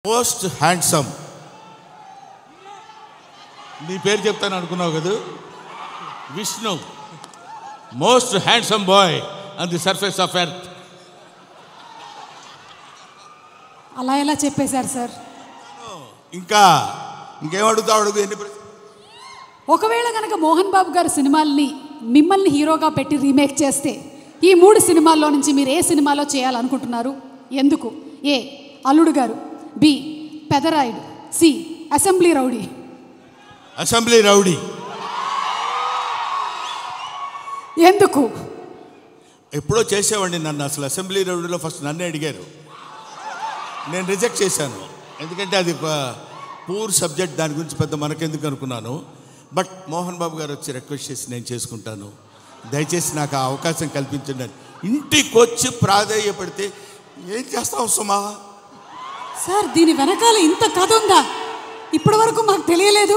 most handsome నీ పేరు చెప్తాను అనుకున్నావు కదా Vishnu most handsome boy on the surface of earth అలా ఎలా చెప్పేశారు సార్ ఇంకేం అడుగుతావు అడుగు ఎన్ని ఒకవేళ కనుక మోహన్ బాబు గారు సినిమాల్ని మిమ్మల్ని హీరోగా పెట్టి రీమేక్ చేస్తే ఈ 3 సినిమాల్లో నుంచి మీరు ఏ సినిమాలో చేయాలనుకుంటున్నారు ఎందుకు A Alludu Garu B Pedarayudu C Assembly Rowdy ఎందుకు ఎప్పుడో చేసేవాడిని నన్ను అసలు అసెంబ్లీ రౌడీలో ఫస్ట్ నన్నే అడిగారు నేను రిజెక్ట్ చేశాను ఎందుకంటే అది ఒక పూర్ సబ్జెక్ట్ దాని గురించి పెద్ద మనకెందుకు అనుకున్నాను బట్ మోహన్ బాబు గారు వచ్చి రిక్వెస్ట్ చేసి నేను చేసుకుంటాను దయచేసి నాకు ఆ అవకాశం కల్పించండి ఇంటికి వచ్చి ప్రాధేయపడితే ఏం చేస్తాం సుమా సార్ దీని వెనకాల ఇంత కథ ఉందా ఇప్పటి వరకు మాకు తెలియలేదు